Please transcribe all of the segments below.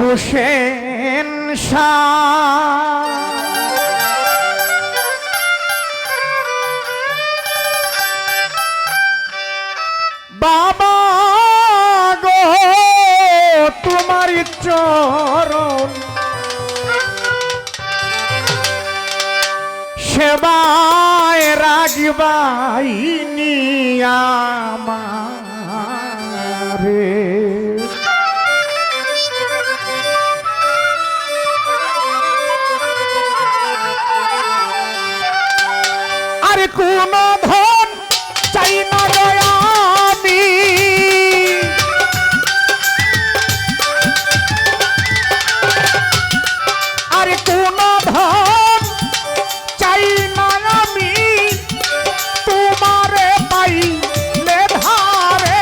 হুসেন শাহ বাবা গো তোমার চরণ সেবায় রাগবাই নিয়ামারে আরে কোন ধন চাই না আমি আরে কোন ধন চাই না আমি তোমারে পাইলে ধারে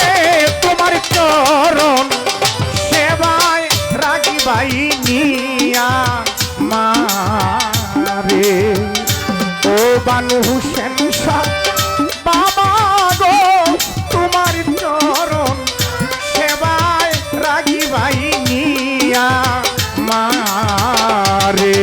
তোমার চরণ সেবায় রাগিবাই নিয়া মারে ও বানু হুসেন শাহ বাবা গো তোমার চরণ সেবায় রাগিবাই নিয়া মারে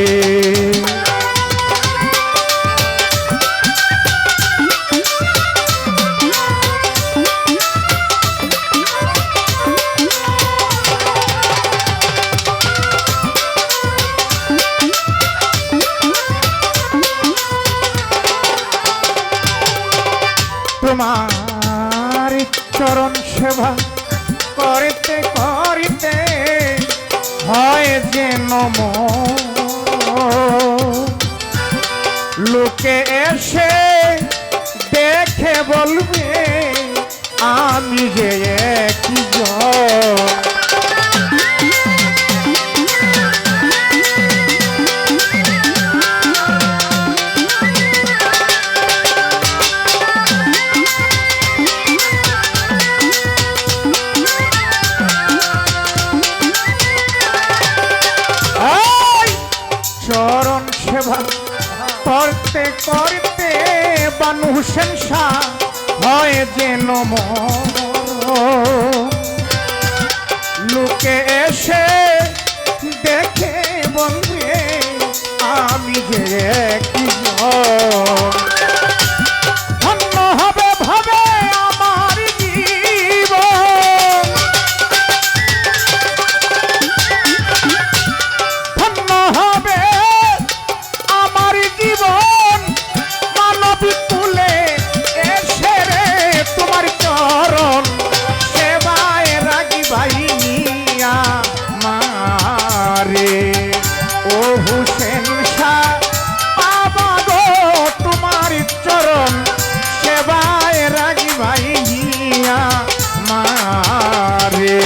তোমার চরণ সেবা করিতে করিতে হয় যেন লোকে এসে দেখে বলবে আমি যে একজন চরণ সেবা করতে করতে বানু হুসেন শাহ হয় যেন লোকে এসে দেখে বলবে আমি যে একজন ধন্য হবে ভাবে আমার জীবন ধন্য হবে আমার জীবন মানবিক কুলে এসে রে তোমার চরণ সেবায় রাগিবাই নিয়া মারে ও হুসেন শাহ বাবা গো তোমার চরণ সেবায় রাগিবাই নিয়া মারে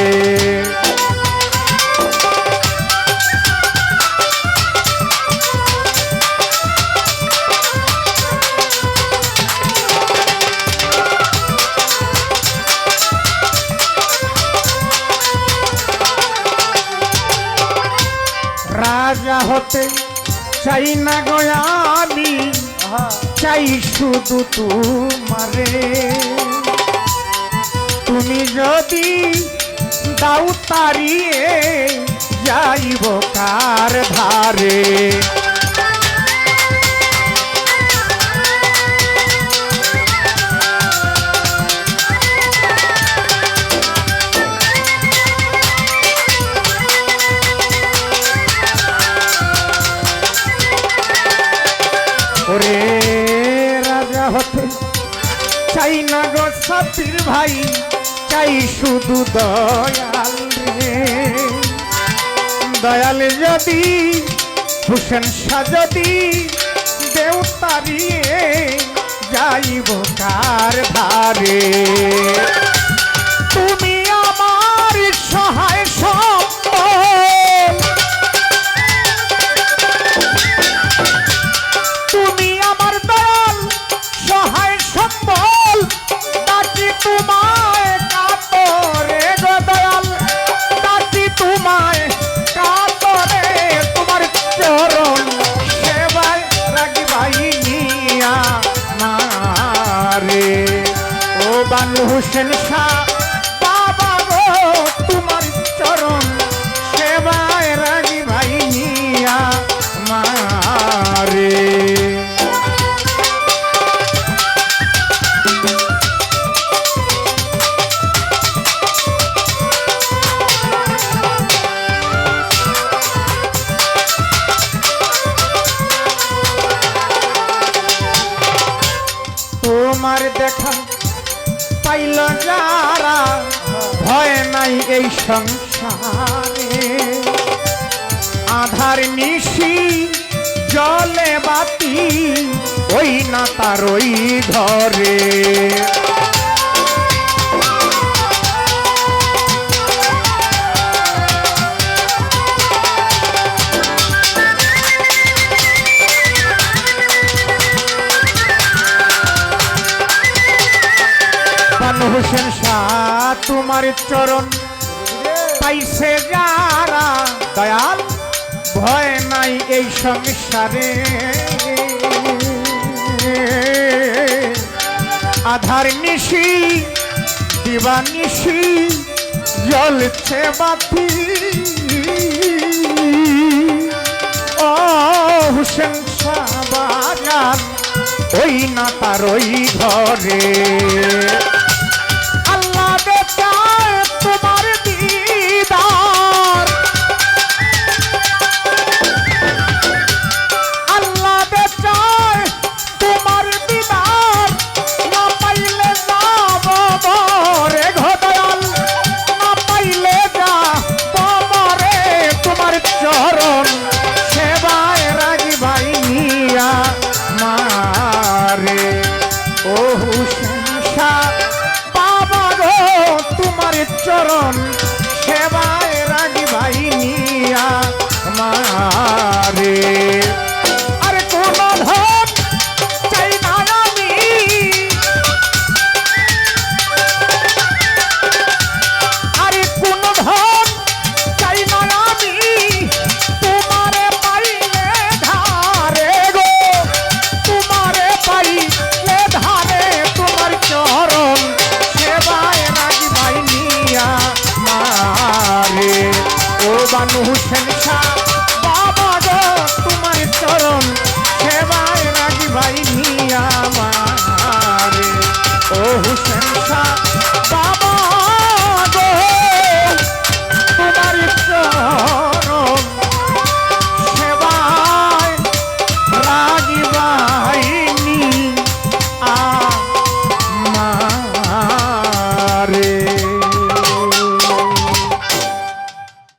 রাজা হতে চাই না গয়ানি চাই শুধু তোমারে তুমি যদি দাও তাড়িয়ে যাইব কার ধারে ওরে রাজা হতে চাই না গো সাপির ভাই চাই শুধু দয়াল রে দয়াল যদি হুসেন শাহ যদি দেও তাড়িয়ে যাইব কার ধারে তুমি আমার সহায় সম্বল তুমি আমার দয়াল সহায় সম্বল ডাকি তোমায় কাতরে গো দয়াল ডাকি তোমায় কাতরে তোমার চরণ সেবায় রাগিবাই নিয়া মারে ও বানু হুসেন শাহ বাবা গো তোমার চরণ সেবায় তোমার দেখা পাইল যারা ভয় নাই এই সংসারে আধার নিশি জলে বাতি ওই না তার ওই ঘরে হোসেন শাহ তোমার চরণ পাইছে যারা দয়াল ভয় নাই এই সংসারে আধার নিশি দিবানিশি জ্বলছে বাতি ও হোসেন শাহ বাজান ওই না তার ওই ঘরে তোমার দিদার আল্লাহ চায় তোমার দিদার না পাইলে যাব মরে ঘদয়াল না পাইলে যাব মরে তোমার চরণ সেবায় রাজি ভাই নিয়া মারে ও হুসেন শাহ তোমার চরণ সেবায় রাজি ভাই নিয়া মারে আরে কোন